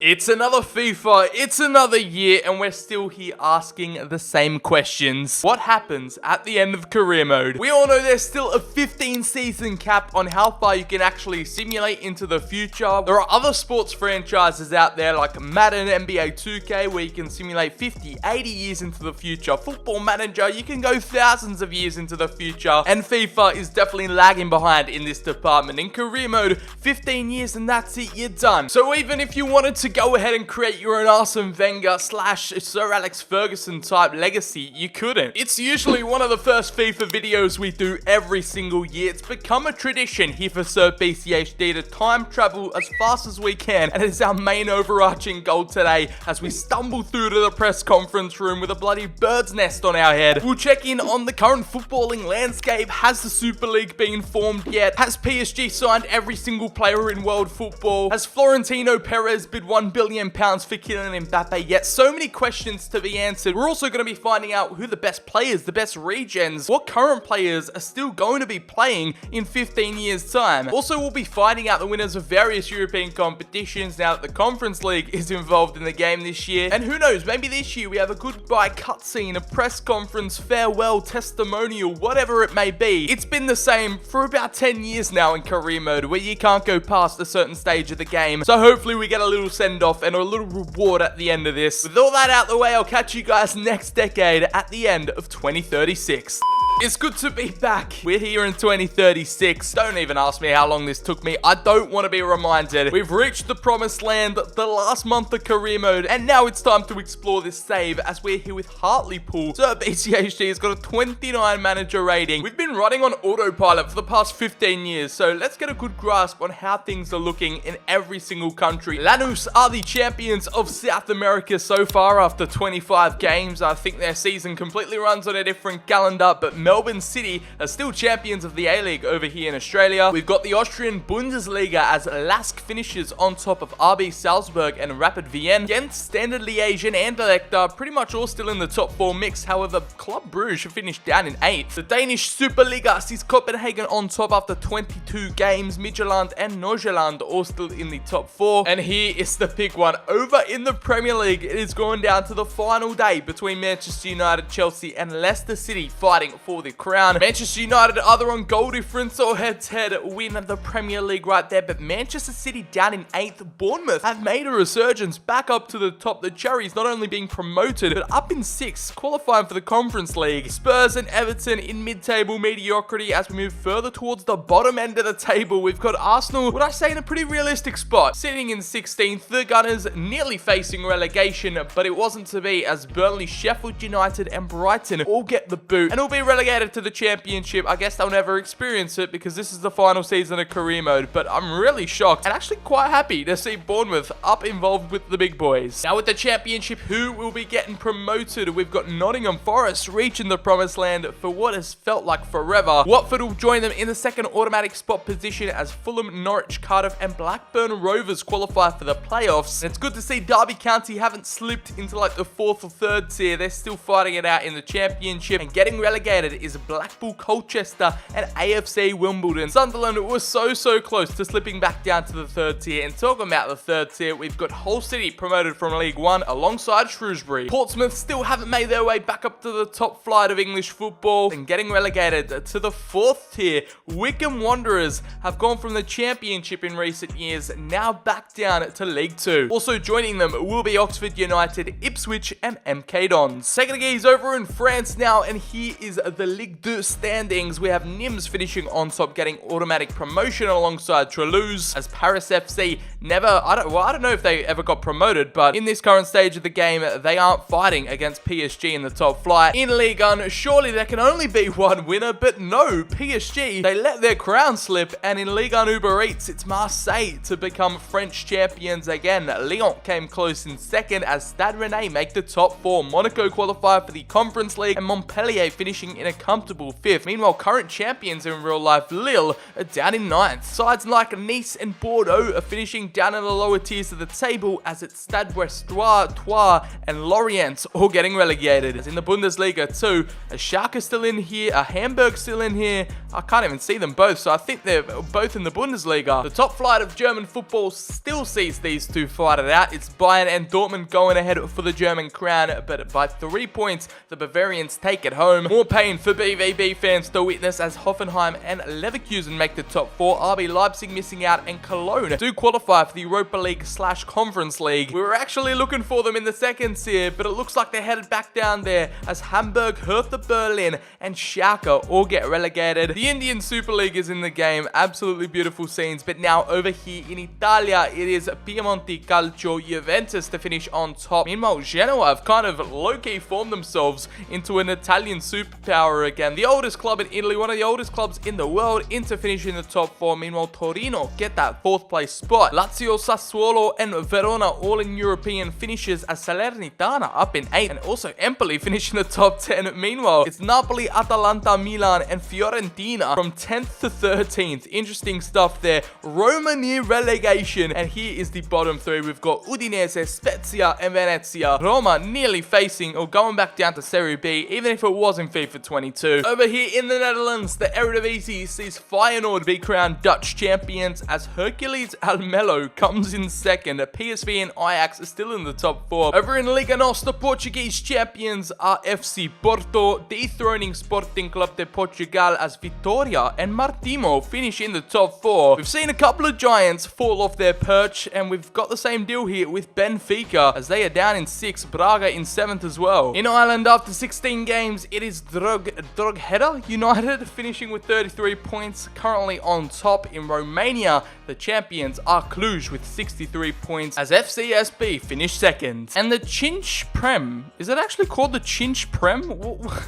It's another FIFA, it's another year, and we're still here asking the same questions. What happens at the end of career mode? We all know there's still a 15 season cap on how far you can actually simulate into the future. There are other sports franchises out there like Madden, NBA 2K, where you can simulate 50, 80 years into the future. Football Manager, you can go thousands of years into the future. And FIFA is definitely lagging behind in this department. In career mode, 15 years and that's it, you're done. So even if you wanted to go ahead and create your own Arsene Wenger / Sir Alex Ferguson type legacy, you couldn't. It's usually one of the first FIFA videos we do every single year. It's become a tradition here for Sir BCHD to time travel as fast as we can, and it is our main overarching goal today as we stumble through to the press conference room with a bloody bird's nest on our head. We'll check in on the current footballing landscape. Has the Super League been formed yet? Has PSG signed every single player in world football? Has Florentino Perez bid £1 billion for Kylian Mbappe yet? So many questions to be answered. We're also going to be finding out who the best players, the best regens, what current players are still going to be playing in 15 years time. Also, we'll be finding out the winners of various European competitions now that the Conference League is involved in the game this year. And who knows, maybe this year we have a goodbye cutscene, a press conference, farewell, testimonial, whatever it may be. It's been the same for about 10 years now in career mode, where you can't go past a certain stage of the game. So hopefully we get a little send-off and a little reward at the end of this. With all that out the way, I'll catch you guys next decade at the end of 2036. It's good to be back. We're here in 2036. Don't even ask me how long this took me. I don't want to be reminded. We've reached the promised land, the last month of career mode, and now it's time to explore this save as we're here with Hartlepool. Sir BCHD has got a 29 manager rating. We've been running on autopilot for the past 15 years, so let's get a good grasp on how things are looking in every single country. Lanús are the champions of South America so far after 25 games. I think their season completely runs on a different calendar, but Melbourne City are still champions of the A-League over here in Australia. We've got the Austrian Bundesliga as Lask finishes on top of RB Salzburg and Rapid Vienna. Ghent, Standard Liège and Anderlecht are pretty much all still in the top 4 mix. However, Club Brugge finished down in 8th. The Danish Superliga sees Copenhagen on top after 22 games. Midtjylland and Nordsjælland all still in the top 4. And here is the big one. Over in the Premier League, it is going down to the final day between Manchester United, Chelsea and Leicester City fighting for the crown. Manchester United either on goal difference or head-to-head win the Premier League right there, but Manchester City down in 8th. Bournemouth have made a resurgence back up to the top. The Cherries not only being promoted, but up in 6th, qualifying for the Conference League. Spurs and Everton in mid-table mediocrity. As we move further towards the bottom end of the table, we've got Arsenal, what I say, in a pretty realistic spot, sitting in 16th. The Gunners nearly facing relegation, but it wasn't to be, as Burnley, Sheffield United and Brighton all get the boot and will be relegated to the Championship. I guess they'll never experience it because this is the final season of career mode, but I'm really shocked and actually quite happy to see Bournemouth up involved with the big boys. Now with the Championship, who will be getting promoted? We've got Nottingham Forest reaching the promised land for what has felt like forever. Watford will join them in the second automatic spot position as Fulham, Norwich, Cardiff and Blackburn Rovers qualify for the playoffs. And it's good to see Derby County haven't slipped into like the 4th or 3rd tier. They're still fighting it out in the Championship, and getting relegated is Blackpool, Colchester and AFC Wimbledon. Sunderland was so close to slipping back down to the 3rd tier. And talking about the 3rd tier, we've got Hull City promoted from League 1 alongside Shrewsbury. Portsmouth still haven't made their way back up to the top flight of English football, and getting relegated to the 4th tier. Wycombe Wanderers have gone from the Championship in recent years, now back down to League 2. Also joining them will be Oxford United, Ipswich and MK Dons. Taking a gaze over in France now, and here is the Ligue 2 standings. We have Nims finishing on top, getting automatic promotion alongside Toulouse, as Paris FC I don't know if they ever got promoted, but in this current stage of the game, they aren't fighting against PSG in the top flight. In Ligue 1, surely there can only be one winner, but no, PSG, they let their crown slip, and in Ligue 1 Uber Eats, it's Marseille to become French champions again. Lyon came close in 2nd as Stade Rennais make the top 4. Monaco qualify for the Conference League, and Montpellier finishing in a comfortable 5th. Meanwhile, current champions in real life, Lille, are down in 9th. Sides like Nice and Bordeaux are finishing down in the lower tiers of the table, as it's Stade Brestois, Troyes, and Lorient all getting relegated. As in the Bundesliga too, a Schalke still in here, a Hamburg still in here. I can't even see them both, so I think they're both in the Bundesliga. The top flight of German football still sees these two fight it out. It's Bayern and Dortmund going ahead for the German crown, but by 3 points, the Bavarians take it home. More pain for BVB fans to witness as Hoffenheim and Leverkusen make the top 4. RB Leipzig missing out, and Cologne do qualify for the Europa League / Conference League. We were actually looking for them in the second tier, but it looks like they're headed back down there as Hamburg, Hertha Berlin, and Schalke all get relegated. The Indian Super League is in the game. Absolutely beautiful scenes. But now over here in Italia, it is Piemonte Calcio Juventus to finish on top. Meanwhile, Genoa have kind of low-key formed themselves into an Italian superpower again. The oldest club in Italy, one of the oldest clubs in the world, into finishing the top 4. Meanwhile, Torino get that 4th place spot. Lazio, Sassuolo, and Verona all in European finishes, as Salernitana up in 8th. And also Empoli finishing the top 10. Meanwhile, it's Napoli, Atalanta, Milan, and Fiorentina from 10th to 13th. Interesting stuff there. Roma near relegation. And here is the bottom 3. We've got Udinese, Spezia, and Venezia. Roma nearly facing or going back down to Serie B, even if it was in FIFA 22. Over here in the Netherlands, the Eredivisie sees Feyenoord be crowned Dutch champions, as Hercules Almelo comes in second. PSV and Ajax are still in the top 4. Over in Liga NOS, the Portuguese champions are FC Porto, dethroning Sporting Club de Portugal, as Vitória and Marítimo finish in the top 4. We've seen a couple of giants fall off their perch, and we've got the same deal here with Benfica, as they are down in 6th, Braga in 7th as well. In Ireland, after 16 games, it is Drogheda United finishing with 33 points, currently on top. In Romania, the champions are Cluj with 63 points, as FCSB finished 2nd. And the Chinch Prem, is it actually called the Chinch Prem?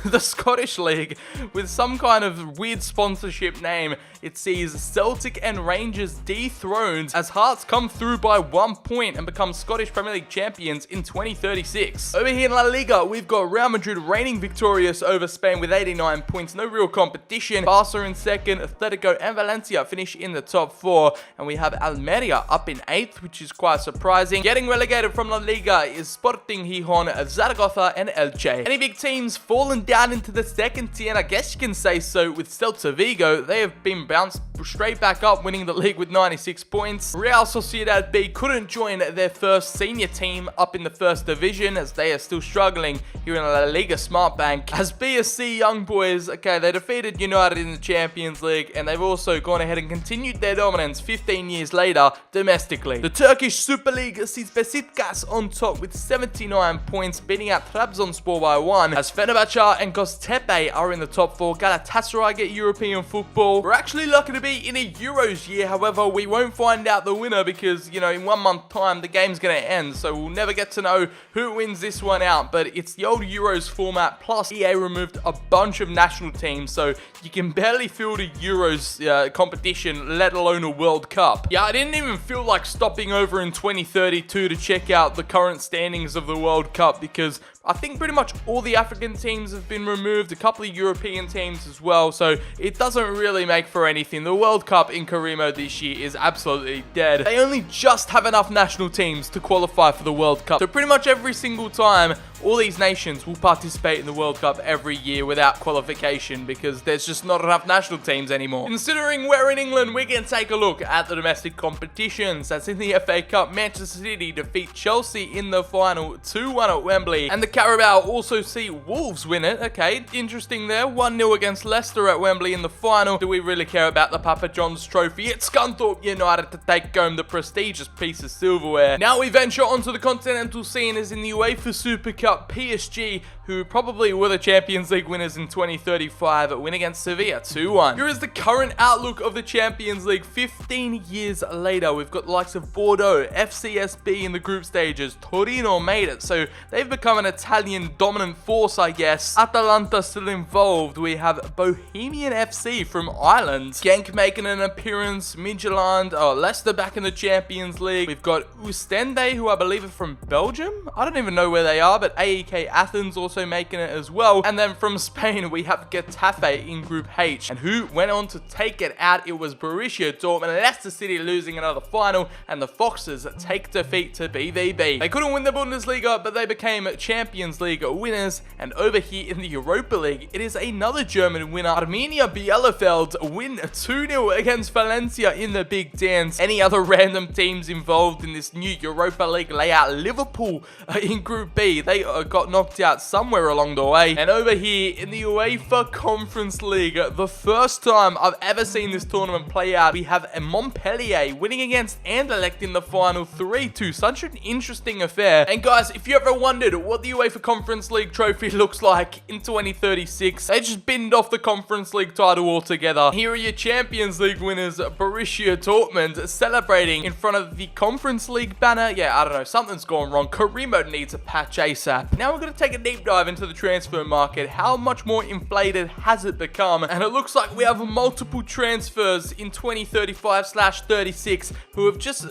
The Scottish League, with some kind of weird sponsorship name. It sees Celtic and Rangers dethroned, as Hearts come through by 1 point and become Scottish Premier League champions in 2036. Over here in La Liga, we've got Real Madrid reigning victorious over Spain with 89 points. No real competition. Barca in 2nd, Atletico and Valencia finish in the top 4. And we have Almeria up in 8th, which is quite surprising. Getting relegated from La Liga is Sporting Gijón, Zaragoza, and Elche. Any big teams fallen down into the 2nd tier, and I guess you can say so with Celta Vigo. They have been bounced straight back up, winning the league with 96 points. Real Sociedad B couldn't join their first senior team up in the 1st division, as they are still struggling here in La Liga Smart Bank. As BSC Young Boys, okay, they defeated United in the Champions League, and they've also gone ahead and continued their dominance 15 years later domestically. The Turkish Super League sees Besiktas on top with 79 points, beating out Trabzonspor by 1, as Fenerbahce and Göztepe are in the top 4. Galatasaray get European football. We're actually lucky to be in a Euros year, however, we won't find out the winner because, you know, in 1 month time the game's going to end, so we'll never get to know who wins this one out. But it's the old Euros format, plus EA removed a bunch of national teams, so you can barely field a Euros competition, let alone a World Cup. Yeah, I didn't even feel like stopping over in 2032 to check out the current standings of the World Cup, because I think pretty much all the African teams have been removed, a couple of European teams as well, so it doesn't really make for anything. The World Cup in career mode this year is absolutely dead. They only just have enough national teams to qualify for the World Cup, so pretty much every single time all these nations will participate in the World Cup every year without qualification, because there's just not enough national teams anymore. Considering we're in England, we can take a look at the domestic competitions. As in the FA Cup, Manchester City defeat Chelsea in the final 2-1 at Wembley, and the Carabao also see Wolves win it. Okay, interesting there. 1-0 against Leicester at Wembley in the final. Do we really care about the Papa John's trophy? It's Scunthorpe United to take home the prestigious piece of silverware. Now we venture onto the continental scene, as in the UEFA Super Cup, PSG, who probably were the Champions League winners in 2035, win against Sevilla 2-1. Here is the current outlook of the Champions League 15 years later. We've got the likes of Bordeaux, FCSB in the group stages. Torino made it, so they've become an Italian dominant force, I guess. Atalanta still involved. We have Bohemian FC from Ireland. Genk making an appearance. Midtjylland, Leicester back in the Champions League. We've got Oostende, who I believe are from Belgium. I don't even know where they are, but AEK Athens also also making it as well. And then from Spain, we have Getafe in Group H. And who went on to take it out? It was Borussia Dortmund. Leicester City losing another final, and the Foxes take defeat to BVB. They couldn't win the Bundesliga, but they became Champions League winners. And over here in the Europa League, it is another German winner. Arminia Bielefeld win 2-0 against Valencia in the big dance. Any other random teams involved in this new Europa League layout? Liverpool in Group B. They got knocked out somewhere along the way. And over here in the UEFA Conference League, the first time I've ever seen this tournament play out, we have Montpellier winning against Anderlecht in the final 3-2. Such an interesting affair. And guys, if you ever wondered what the UEFA Conference League trophy looks like in 2036, they just binned off the Conference League title altogether. Here are your Champions League winners, Borussia Dortmund, celebrating in front of the Conference League banner. Yeah, I don't know, something's gone wrong. Karimo needs a patch ASAP. Now we're going to take a deep dive into the transfer market. How much more inflated has it become? And it looks like we have multiple transfers in 2035/36 who have just,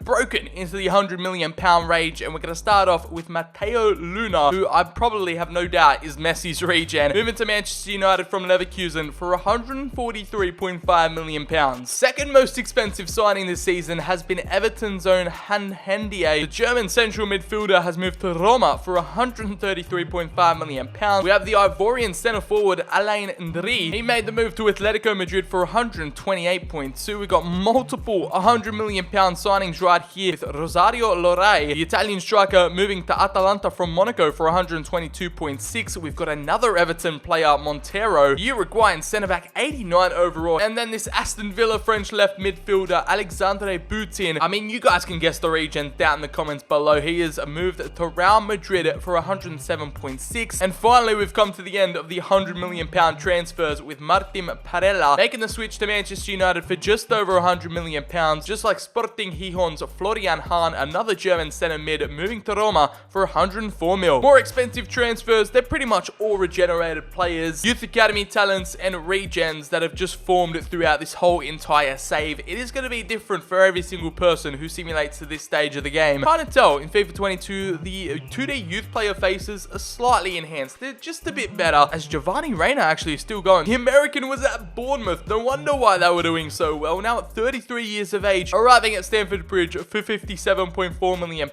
broken into the £100 million range. And we're going to start off with Matteo Luna, who I probably have no doubt is Messi's regen, moving to Manchester United from Leverkusen for £143.5 million. Second most expensive signing this season has been Everton's own Hendier. The German central midfielder has moved to Roma for £133.5 million. We have the Ivorian centre forward Alain Ndri. He made the move to Atletico Madrid for 128.2. We got multiple £100 million signings right here with Rosario Lorai, the Italian striker, moving to Atalanta from Monaco for 122.6. We've got another Everton player, Montero, Uruguayan centre-back, 89 overall. And then this Aston Villa French left midfielder, Alexandre Boutin. I mean, you guys can guess the region down in the comments below. He is moved to Real Madrid for 107.6. And finally, we've come to the end of the £100 million transfers with Martin Parella making the switch to Manchester United for just over £100 million, just like Sporting Gijon's Florian Hahn, another German centre mid, moving to Roma for 104 mil. More expensive transfers, they're pretty much all regenerated players, youth academy talents, and regens that have just formed throughout this whole entire save. It is going to be different for every single person who simulates to this stage of the game. Can't tell, in FIFA 22, the 2D youth player faces are slightly enhanced. They're just a bit better, as Giovanni Reina actually is still going. The American was at Bournemouth. No wonder why they were doing so well. Now at 33 years of age, arriving at Stamford Bridge for £57.4 million,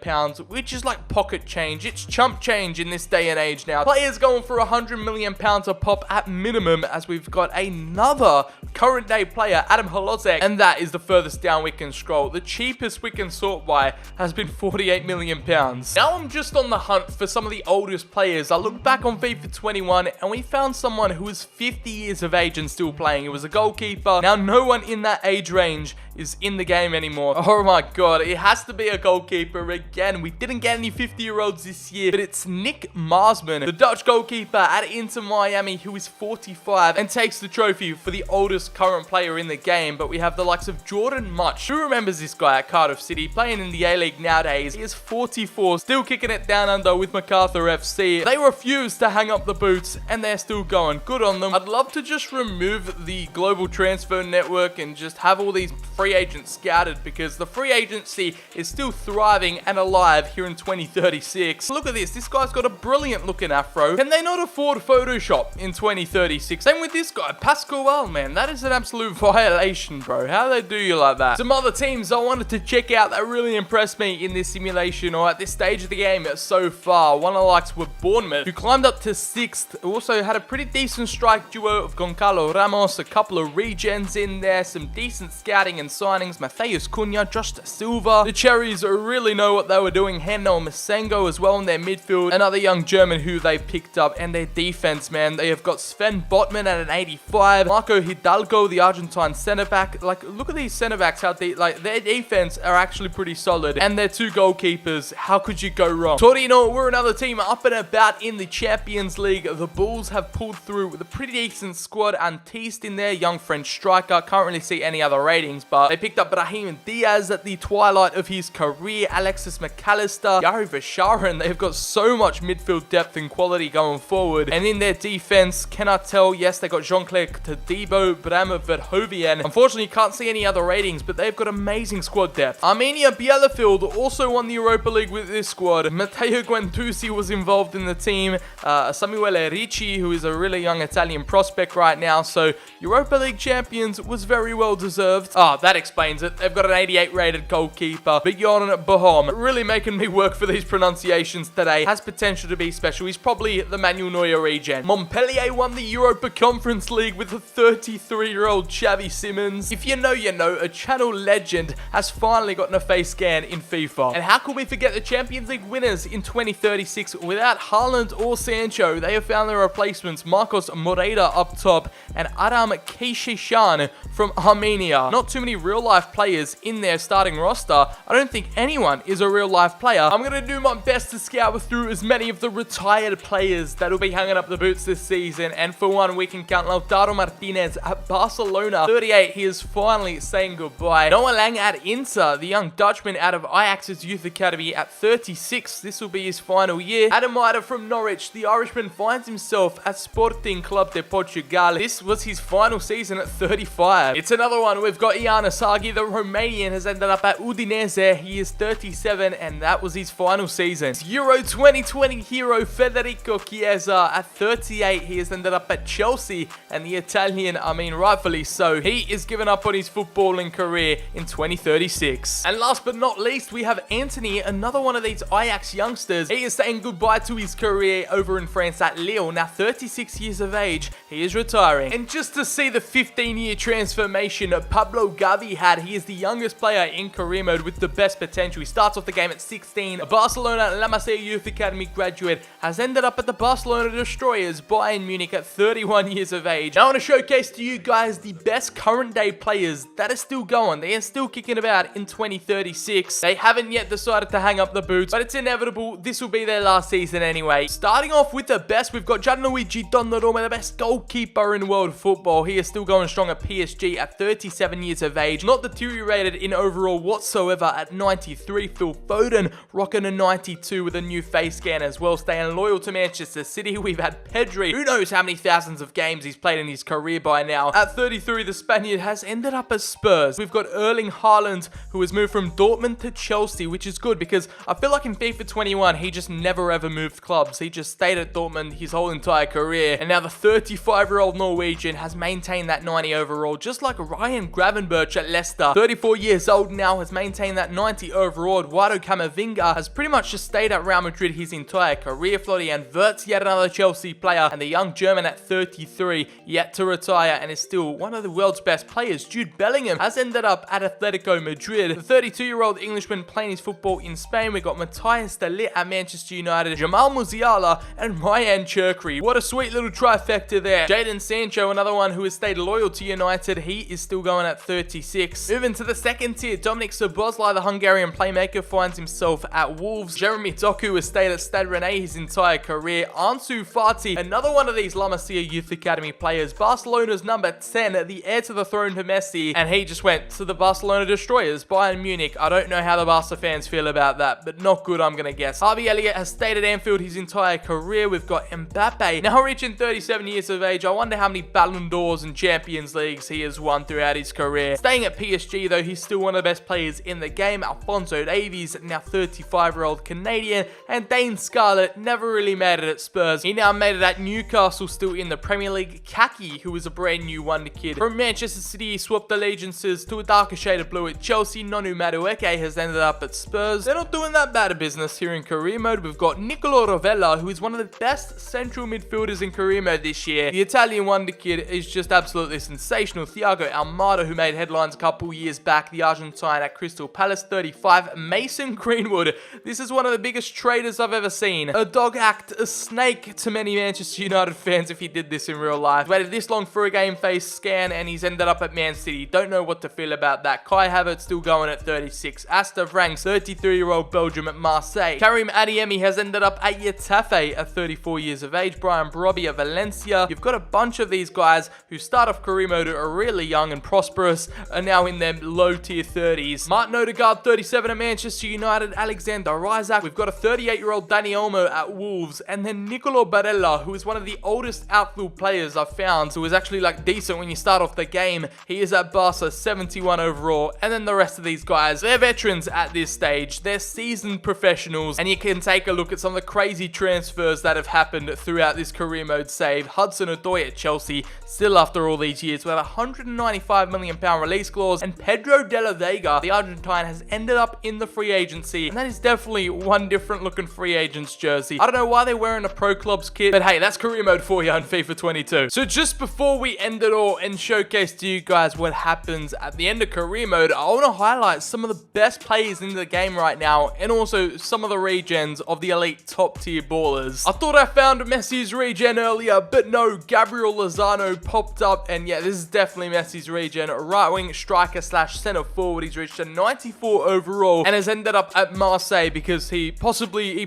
which is like pocket change. It's chump change in this day and age now. Players going for £100 million a pop at minimum, as we've got another current day player, Adam Holozek, and that is the furthest down we can scroll. The cheapest we can sort by has been £48 million. Now I'm just on the hunt for some of the oldest players. I look back on FIFA 21 and we found someone who was 50 years of age and still playing. It was a goalkeeper. Now no one in that age range is in the game anymore. Oh my god, it has to be a goalkeeper again. We didn't get any 50-year-olds this year, but it's Nick Marsman, the Dutch goalkeeper at Inter Miami, who is 45 and takes the trophy for the oldest current player in the game. But we have the likes of Jordan Much. Who remembers this guy at Cardiff City, playing in the A-League nowadays? He is 44, still kicking it down under with MacArthur FC. They refuse to hang up the boots, and they're still going. Good on them. I'd love to just remove the global transfer network and just have all these free agents scouted, because the free agency is still thriving and alive here in 2036. Look at this. This guy's got a brilliant looking afro. Can they not afford Photoshop in 2036? Same with this guy, Pascual, man. That is an absolute violation, bro. How do they do you like that? Some other teams I wanted to check out that really impressed me in this simulation, or at this stage of the game so far. One of the likes were Bournemouth, who climbed up to 6th. Also had a pretty decent strike duo of Goncalo Ramos, a couple of regens in there, some decent scouting and signings, Matheus Cunha, Josh Silva. The Cherries really know what they were doing. Hendo Masengo as well in their midfield, another young German who they've picked up. And their defense, man, they have got Sven Botman at an 85, Marco Hidalgo, the Argentine centre-back. Like, look at these centre-backs, how their defense are actually pretty solid, and their two goalkeepers, how could you go wrong? Torino, we're another team up and about in the Champions League. The Bulls have pulled through with a pretty decent squad. Antiste in there, young French striker. Can't really see any other ratings, but they picked up Brahim Diaz at the twilight of his career, Alexis McAllister, Yari Vasharin. They've got so much midfield depth and quality going forward. And in their defense, cannot tell, yes, they got Jean-Claire Todibo, Bram Verhoeven. Unfortunately, can't see any other ratings, but they've got amazing squad depth. Arminia Bielefeld also won the Europa League with this squad. Matteo Guendouzi was involved in in the team. Samuele Ricci, who is a really young Italian prospect right now. So Europa League champions was very well deserved. That explains it. They've got an 88 rated goalkeeper, Bjorn Bohom. Really making me work for these pronunciations today. Has potential to be special. He's probably the Manuel Neuer regen. Montpellier won the Europa Conference League with a 33-year-old Xavi Simons. If you know, you know. A channel legend has finally gotten a face scan in FIFA. And how can we forget the Champions League winners in 2036 without Haaland or Sancho? They have found their replacements, Marcos Moreira up top and Adam Keishishan from Armenia. Not too many real-life players in their starting roster. I don't think anyone is a real-life player. I'm going to do my best to scout through as many of the retired players that will be hanging up the boots this season. And for one, we can count Lautaro Martinez at Barcelona. 38, he is finally saying goodbye. Noah Lang at Inter, the young Dutchman out of Ajax's youth academy at 36. This will be his final year. Adam Maida from Norwich, the Irishman finds himself at Sporting Club de Portugal. This was his final season at 35. It's another one. We've got Ian Asagi, the Romanian, has ended up at Udinese. He is 37 and that was his final season. Euro 2020 hero Federico Chiesa at 38. He has ended up at Chelsea, and the Italian, I mean rightfully so, he is giving up on his footballing career in 2036. And last but not least, we have Anthony, another one of these Ajax youngsters. He is saying goodbye to his career over in France at Lille. Now 36 years of age, he is retiring. And just to see the 15-year transformation Pablo Gavi had, he is the youngest player in career mode with the best potential. He starts off the game at 16. A Barcelona La Masia Youth Academy graduate, has ended up at the Barcelona Destroyers, Bayern Munich at 31 years of age. Now I want to showcase to you guys the best current day players that are still going. They are still kicking about in 2036. They haven't yet decided to hang up the boots, but it's inevitable. This will be their last season anyway. Starting off with the best, we've got Gianluigi Donnarumma, the best goalkeeper in world football. He is still going strong at PSG at 37 years of age. Not deteriorated in overall whatsoever at 93. Phil Foden rocking a 92 with a new face scan as well, staying loyal to Manchester City. We've had Pedri, who knows how many thousands of games he's played in his career by now. At 33, the Spaniard has ended up at Spurs. We've got Erling Haaland, who has moved from Dortmund to Chelsea, which is good because I feel like in FIFA 21, he just never ever moved clubs. He just stayed at Dortmund his whole entire career. And now the 35-year-old Norwegian has maintained that 90 overall, just like Ryan Gravenberch at Leicester. 34 years old now, has maintained that 90 overall. Eduardo Camavinga has pretty much just stayed at Real Madrid his entire career. Florian Wirtz, yet another Chelsea player, and the young German at 33, yet to retire and is still one of the world's best players. Jude Bellingham has ended up at Atletico Madrid. The 32-year-old Englishman playing his football in Spain. We've got Matthias de Ligt at Manchester United, Jamal Musiala, and Ryan Cherky. What a sweet little trifecta there. Jadon Sancho, another one who has stayed loyal to United. He is still going at 36. Moving to the second tier, Dominic Szoboszlai, the Hungarian playmaker, finds himself at Wolves. Jeremy Doku has stayed at Stade Rennais his entire career. Ansu Fati, another one of these La Masia Youth Academy players, Barcelona's number 10, the heir to the throne to Messi, and he just went to the Barcelona Destroyers, Bayern Munich. I don't know how the Barca fans feel about that, but not good, I'm gonna guess. Harvey Elliott has stayed at Anfield his entire career. We've got Mbappe, now reaching 37 years of age. I wonder how many Ballon d'Ors and Champions Leagues he has won throughout his career. Staying at PSG though, he's still one of the best players in the game. Alphonso Davies, now 35-year-old Canadian, and Dane Scarlett never really made it at Spurs. He now made it at Newcastle, still in the Premier League. Kaki, who is a brand new wonder kid. From Manchester City, he swapped allegiances to a darker shade of blue at Chelsea. Nonu Madueke has ended up at Spurs. They're not doing that bad of business here in career mode. We've got Nicolo Rovella, who is one of the best central midfielders in career mode this year. The Italian wonder kid is just absolutely sensational. Thiago Almada, who made headlines a couple years back. The Argentine at Crystal Palace, 35. Mason Greenwood, this is one of the biggest traders I've ever seen. A dog act, a snake to many Manchester United fans if he did this in real life. Waited this long for a game face scan and he's ended up at Man City. Don't know what to feel about that. Kai Havertz still going at 36. Asta Franks, 33-year-old Belgium at Marseille. Karim Adeyemi has ended up at Getafe at 34 years of age. Brian Brobby at Valencia. You've got a bunch of these guys who start off career mode really fairly young and prosperous are now in their low tier 30s. Martin Odegaard, 37 at Manchester United. Alexander Isak. We've got a 38-year-old Dani Olmo at Wolves. And then Nicolo Barella, who is one of the oldest outfield players I've found, who is actually like decent when you start off the game. He is at Barca, 71 overall. And then the rest of these guys, they're veterans at this stage. They're seasoned professionals. And you can take a look at some of the crazy transfers that have happened throughout this career mode save. Hudson-Odoi at Chelsea, still after all these years, with a £195 million release clause. And Pedro de la Vega, the Argentine, has ended up in the free agency. And that is definitely one different looking free agent's jersey. I don't know why they're wearing a Pro Clubs kit, but hey, that's career mode for you on FIFA 22. So just before we end it all and showcase to you guys what happens at the end of career mode, I want to highlight some of the best players in the game right now, and also some of the regens of the elite top tier ballers. I thought I found Messi's regen earlier, but no, Gabriel Lozano popped up, and yeah, this is definitely Messi's regen. Right wing striker slash center forward. He's reached a 94 overall and has ended up at Marseille because he probably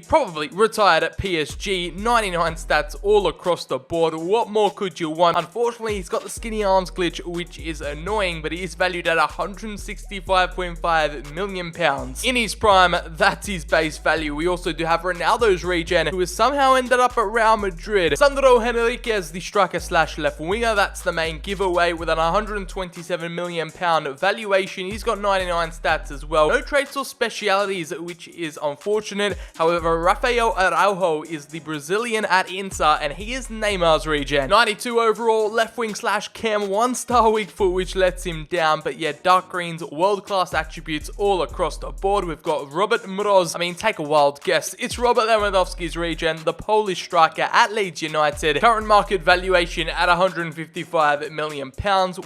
retired at PSG. 99 stats all across the board. What more could you want? Unfortunately, he's got the skinny arms glitch, which is annoying, but he is valued at £165.5 million. In his prime, that's his base value. We also do have Ronaldo's regen, who has somehow ended up at Real Madrid. Sandro Henriquez, the striker slash left winger, that's the main giveaway with an £127 million valuation. He's got 99 stats as well. No traits or specialities, which is unfortunate. However, Rafael Araujo is the Brazilian at Inter, and he is Neymar's regen. 92 overall, left wing slash cam, 1-star weak foot, which lets him down. But yeah, dark greens, world-class attributes all across the board. We've got Robert Mroz. I mean, take a wild guess. It's Robert Lewandowski's regen, the Polish striker at Leeds United. Current market valuation at £155 million.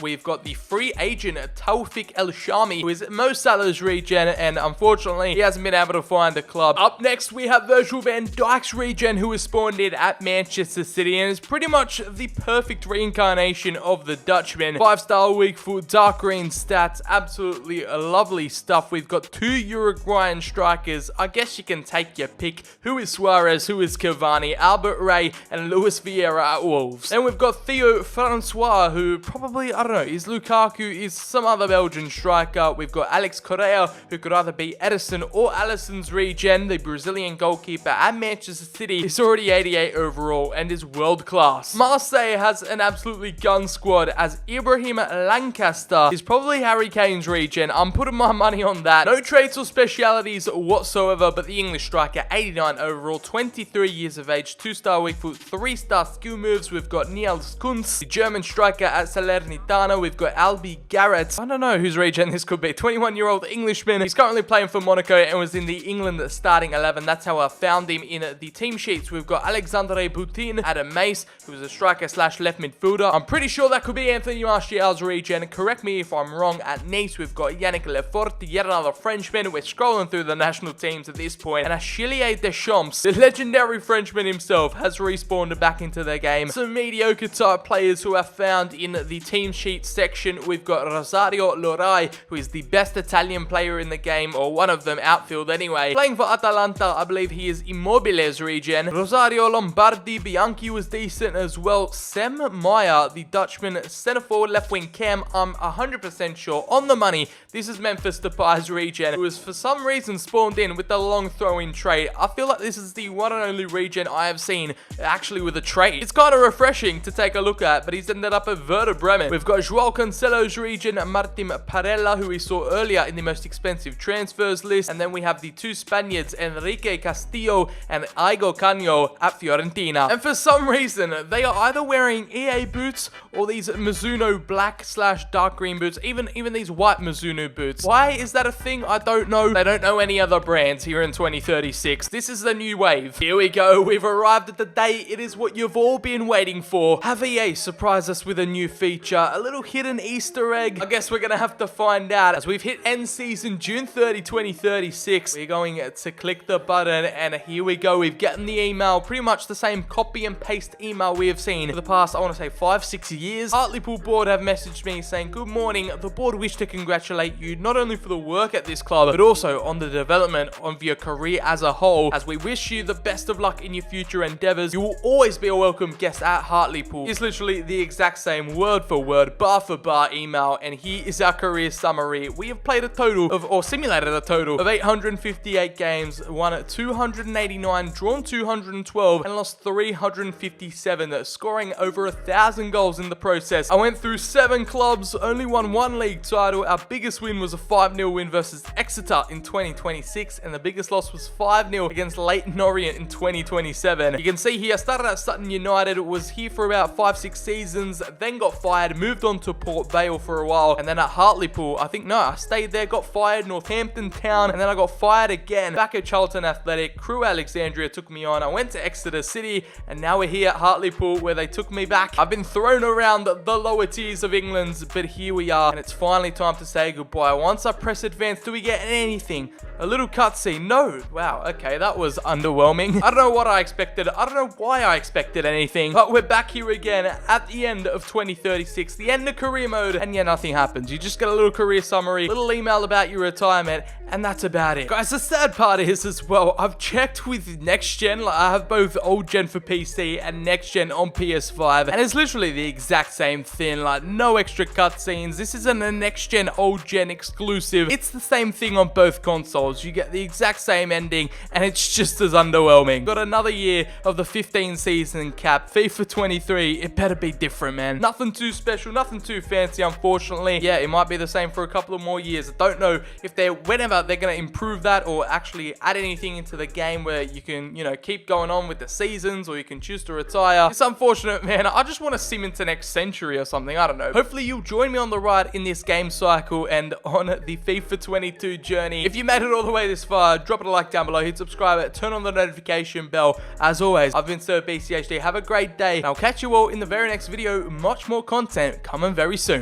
We've got the free agent Taufik El Shami, who is Mo Salah's regen, and unfortunately, he hasn't been able to find a club. Up next, we have Virgil van Dijk's regen, who is spawned in at Manchester City, and is pretty much the perfect reincarnation of the Dutchman. 5-star weak foot, dark green stats, absolutely lovely stuff. We've got 2 Uruguayan strikers. I guess you can take your pick. Who is Suarez, who is Cavani, Albert Ray, and Luis Vieira at Wolves. Then we've got Theo Francois, who probably, I don't know, is Lukaku, is some other Belgian striker. We've got Alex Correa, who could either be Edison or Alisson's regen, the Brazilian goalkeeper at Manchester City. He's already 88 overall and is world class. Marseille has an absolutely gun squad, as Ibrahim Lancaster is probably Harry Kane's regen. I'm putting my money on that. No traits or specialities whatsoever, but the English striker, 89 overall, 23 years of age, 2-star weak foot, 3-star skill moves. We've got Niels Kunz, the German striker at Salernitana. We've got Albi Garrett. I don't know whose regen this could be. 21-year-old Englishman. He's currently playing for Monaco and was in the England starting 11. That's how I found him in the team sheets. We've got Alexandre Boutin, Adam Mace, who's a striker slash left midfielder. I'm pretty sure that could be Anthony Martial's regen. Correct me if I'm wrong. At Nice, we've got Yannick Lefort, yet another Frenchman. We're scrolling through the national teams at this point. And Achille Deschamps, the legendary Frenchman himself, has respawned back into their game. Some mediocre type players who are found in the team sheet section. We've got Rosario Lorai, who is the best Italian player in the game, or one of them, outfield anyway. Playing for Atalanta, I believe he is Immobile's regen. Rosario Lombardi, Bianchi was decent as well. Sem Meyer, the Dutchman, centre forward, left wing cam, I'm 100% sure on the money. This is Memphis Depay's regen, who has for some reason spawned in with the long throw-in trait. I feel like this is the one and only regen I have seen actually with a trait. It's kind of refreshing to take a look at, but he's ended up at Werder Bremen. We've got Joao Cancelo's regen, Martin Parella, who we saw earlier in the most expensive transfers list, and then we have the 2 Spaniards, Enrique Castillo and Aigo Canio at Fiorentina. And for some reason, they are either wearing EA boots or these Mizuno black slash dark green boots, even these white Mizuno boots. Why is that a thing? I don't know. They don't know any other brands here in 2036. This is the new wave. Here we go. We've arrived at the day. It is what you've all been waiting for. Have EA surprise us with a new feature, a little hidden Easter egg? I guess we're gonna have to find out. As we've hit end season June 30, 2036, we're going to click the button, and here we go. We've gotten the email, pretty much the same copy and paste email we have seen for the past, I want to say 5-6 years. Hartlepool board have messaged me saying, good morning, the board wish to congratulate you not only for the work at this club, but also on the development of your career as a whole. As we wish you the best of luck in your future endeavors, you will always be a welcome guest at Hartlepool. It's literally the exact same word for word word, bar for bar email, and here is our career summary. We have played a total of, or simulated a total of 858 games, won 289, drawn 212, and lost 357, scoring over 1,000 goals in the process. I went through 7 clubs, only won 1 league title. Our biggest win was a 5-0 win versus Exeter in 2026, and the biggest loss was 5-0 against Leyton Orient in 2027. You can see here, I started at Sutton United, was here for about 5-6 seasons, then got fired, moved on to Port Vale for a while, and then at Hartlepool, I stayed there, got fired, Northampton Town, and then I got fired again, back at Charlton Athletic, Crewe Alexandria took me on, I went to Exeter City, and now we're here at Hartlepool where they took me back. I've been thrown around the lower tiers of England, but here we are, and it's finally time to say goodbye. Once I press advance, do we get anything? A little cutscene? No. Wow, okay, that was underwhelming. I don't know what I expected. I don't know why I expected anything, but we're back here again at the end of 2036, the end of career mode, and yeah, nothing happens. You just get a little career summary, little email about your retirement, and that's about it. Guys, the sad part is as well, I've checked with next gen, like I have both old gen for PC and next gen on PS5, and it's literally the exact same thing, like no extra cutscenes. This isn't a next gen, old gen exclusive. It's the same thing on both consoles. You get the exact same ending, and it's just as underwhelming. Got another year of the 15 season cap. FIFA 23, it better be different, man. Nothing too special, nothing too fancy, unfortunately. Yeah, it might be the same for a couple of more years. I don't know if whenever they're going to improve that or actually add anything into the game where you can, keep going on with the seasons, or you can choose to retire. It's unfortunate, man. I just want to sim into next century or something. I don't know. Hopefully you'll join me on the ride in this game cycle and on the FIFA 22 journey. If you made it all the way this far, drop it a like down below, hit subscribe, turn on the notification bell. As always, I've been Sir BCHD. Have a great day, and I'll catch you all in the very next video. Much more content coming very soon.